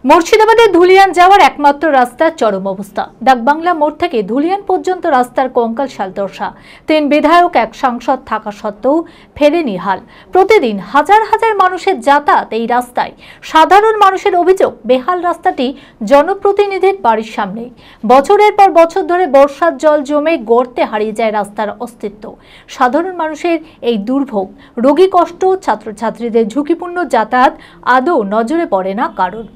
মুর্শিদাবাদে ধুলিয়ান যাওয়ার একমাত্র রাস্তার চরম অবস্থা। ডাকবাংলা মোড় থেকে ধুলিয়ান পর্যন্ত রাস্তার কঙ্কালসাল দশা। ৩ বিধায়ক ১ সাংসদ থাকা সত্ত্বেও ফেরেনি হাল। প্রতিদিন হাজার হাজার মানুষের যাতায়াত এই রাস্তায়। সাধারণ মানুষের অভিযোগ, বেহাল রাস্তাটি জনপ্রতিনিধির বাড়ির সামনেই। বছরের পর বছর ধরে বর্ষার জল জমে গর্তে হারিয়ে যায় রাস্তার অস্তিত্ব। সাধারণ মানুষের এই দুর্ভোগ, রোগী কষ্ট, ছাত্রছাত্রীদের ঝুঁকিপূর্ণ যাতায়াত আদৌ নজরে পড়ে না কারণ।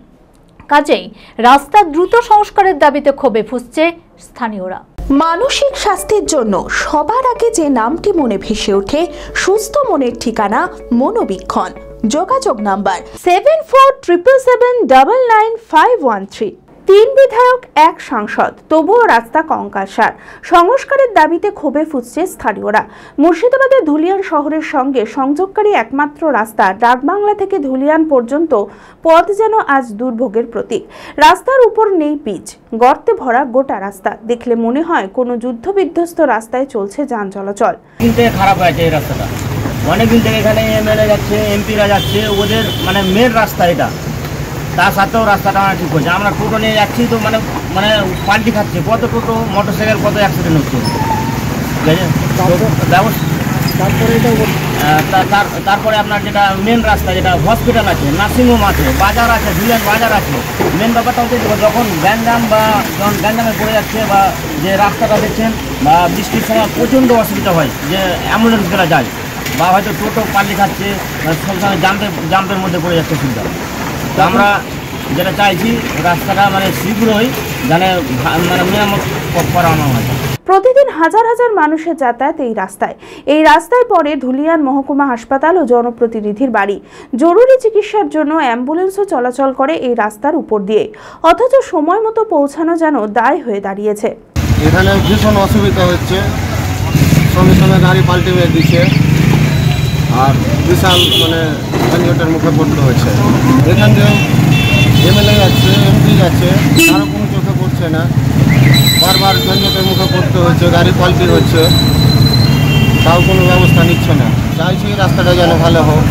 কাজেই রাস্তা দ্রুত সংস্কারের দাবিতে ক্ষোভে ফুঁসছে স্থানীয়রা। মানসিক স্বাস্থ্যের জন্য সবার আগে যে নামটি মনে ভেসে ওঠে, সুস্থ মনের ঠিকানা মনোবীক্ষণ। যোগাযোগ নাম্বার 7477799513। ৩ বিধায়ক ১ সাংসদ, তবুও রাস্তা কঙ্কালসার। সংস্কারের দাবিতে ক্ষোভে ফুঁসছে স্থানীয়রা। মুর্শিদাবাদের ধুলিয়ান শহরের সঙ্গে সংযোগকারী একমাত্র রাস্তা ডাকবাংলা থেকে ধুলিয়ান পর্যন্ত পথ যেন আজ দুর্ভোগের প্রতীক। রাস্তার উপর নেই পিচ, গর্তে ভরা গোটা রাস্তা। দেখলে মনে হয় কোনো যুদ্ধ বিধ্বস্ত রাস্তায় চলছে যান চলাচল। খারাপ হয়েছে এই রাস্তাটা, অনেকদিন থেকে এখানে এমএলএ যাচ্ছে, এমপিরা যাচ্ছে, ওদের মেন রাস্তা এটা। তার সাথেও রাস্তাটা ঠিক হচ্ছে। আমরা টোটো নিয়ে যাচ্ছি তো পাল্টি খাচ্ছে। কত টোটো, মোটরসাইকেল, কত অ্যাক্সিডেন্ট হচ্ছে। তারপরে আপনার যেটা মেন রাস্তা, যেটা হসপিটাল আছে, নার্সিংহোম আছে, বাজার আছে, ধুলিয়ান বাজার আছে। মেন ব্যাপারটা হচ্ছে যখন গ্যাঞ্জামে পড়ে যাচ্ছে বা যে রাস্তাটা দেখছেন, বা বৃষ্টির সময় প্রচণ্ড অসুবিধা হয়, যে অ্যাম্বুলেন্সগুলো যায়, বা হয়তো টোটো পাল্টি খাচ্ছে, সবসময় জাম্পের মধ্যে পড়ে যাচ্ছে অসুবিধা। তো আমরা যেটা চাইছি, রাস্তাটা শীঘ্রই মেরামত করানো হয়। প্রতিদিন হাজার হাজার মানুষের যাতায়াত এই রাস্তায় পরে ধুলিয়ান মহকুমা হাসপাতাল ও জনপ্রতিনিধির বাড়ি। জরুরি চিকিৎসার জন্য অ্যাম্বুলেন্সও চলাচল করে এই রাস্তার উপর দিয়ে, অথচ সময় মতো পৌঁছানো যেন দায় হয়ে দাঁড়িয়েছে। এখানে ভীষণ অসুবিধা হচ্ছে, সঙ্গে সঙ্গে গাড়ি পাল্টে দিচ্ছে, আর বিশাল যানজটের মুখে পড়তে হচ্ছে। এখান থেকে এমএলএ যাচ্ছে, এমপি যাচ্ছে, তারও কোনো চোখে পড়ছে না। বারবার যানজটের মুখে পড়তে হচ্ছে, গাড়ি পাল্টি হচ্ছে, তাও কোনো ব্যবস্থা নিচ্ছে না। চাইছি রাস্তাটা যেন ভালো হোক,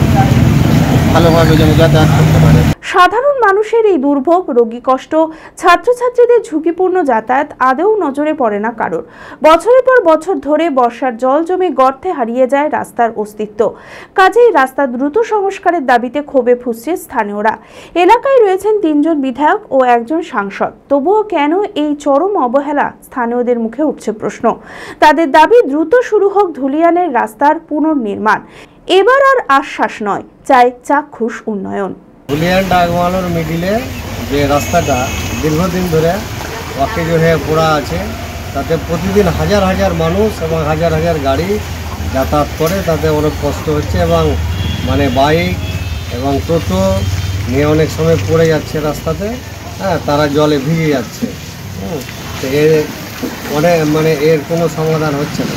ভালোভাবে যেন যাতায়াত করতে পারে। সাধারণ মানুষের এই দুর্ভোগ, রোগী কষ্ট, ছাত্রছাত্রীদের ঝুঁকিপূর্ণ যাতায়াত আদৌ নজরে পড়ে না কারোর। বছরের পর বছর ধরে বর্ষার জল জমে গর্তে হারিয়ে যায় রাস্তার অস্তিত্ব। কাজেই রাস্তা দ্রুত সংস্কারের দাবিতে ক্ষোভে ফুঁসছে স্থানীয়রা। এলাকায় রয়েছেন ৩ জন বিধায়ক ও 1 জন সাংসদ, তবুও কেন এই চরম অবহেলা? স্থানীয়দের মুখে উঠছে প্রশ্ন। তাদের দাবি, দ্রুত শুরু হোক ধুলিয়ানের রাস্তার পুনর্নির্মাণ। এবার আর আশ্বাস নয়, চাই চাক্ষুষ উন্নয়ন। ধুলিয়ান ডাকবাংলার মিডিলে যে রাস্তাটা দীর্ঘদিন ধরে অকেজ হয়ে পড়া আছে, তাতে প্রতিদিন হাজার হাজার মানুষ এবং হাজার হাজার গাড়ি যাতায়াত করে। তাতে অনেক কষ্ট হচ্ছে, এবং বাইক এবং টোটো নিয়ে অনেক সময় পড়ে যাচ্ছে রাস্তাতে। তারা জলে ভিজে যাচ্ছে। তো এর কোনো সমাধান হচ্ছে না।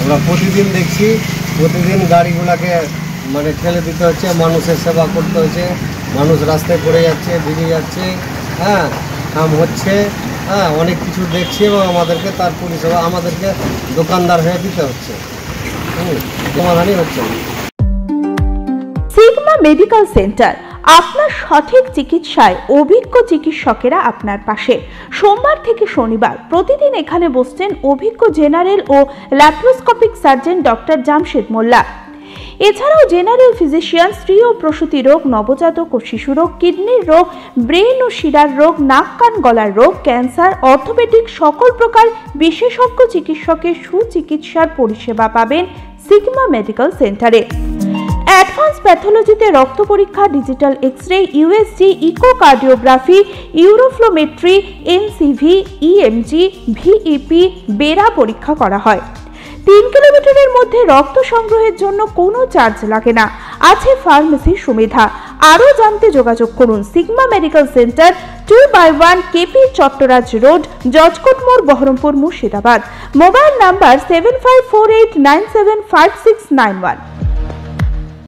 আমরা প্রতিদিন দেখছি, প্রতিদিন গাড়িগুলোকে ঠেলে দিতে হচ্ছে, মানুষের সেবা করতে হচ্ছে। মানুষ রাস্তায় পড়ে যাচ্ছে, ভিজে যাচ্ছে, কাম হচ্ছে, অনেক কিছু দেখছি, এবং আমাদেরকে তার পরিষেবা আমাদেরকে দোকানদার হয়ে দিতে হচ্ছে। সমাধানই হচ্ছে না। সিগমা মেডিকেল সেন্টার, আপনার সঠিক চিকিৎসায় অভিজ্ঞ চিকিৎসকেরা আপনার পাশে। সোমবার থেকে শনিবার প্রতিদিন এখানে বসছেন অভিজ্ঞ জেনারেল ও ল্যাপ্রোস্কোপিক সার্জন ডক্টর জামশেদ মোল্লা। এছাড়াও জেনারেল ফিজিশিয়ান, স্ত্রী ও প্রসূতি রোগ, নবজাতক ও শিশু রোগ, কিডনির রোগ, ব্রেন ও শিরার রোগ, নাক কান গলার রোগ, ক্যান্সার, অর্থোপেডিক সকল প্রকার বিশেষজ্ঞ চিকিৎসকের সুচিকিৎসার পরিষেবা পাবেন সিগমা মেডিকেল সেন্টারে। অ্যাডভান্স প্যাথোলজিতে রক্ত পরীক্ষা, digital X-ray, USG, echocardiography, uroflowmetry, NCV, EMG, VEP, BERA পরীক্ষা করা হয়। 3 কিলোমিটারের মধ্যে রক্ত সংগ্রহের জন্য কোনো চার্জ লাগে না। আছে ফার্মেসির সুবিধা। আরও জানতে যোগাযোগ করুন Sigma medical centre, 2/1 KP Chattoraj road, Jajkot মোড়, বহরমপুর, মুর্শিদাবাদ। Mobile number 7548975691।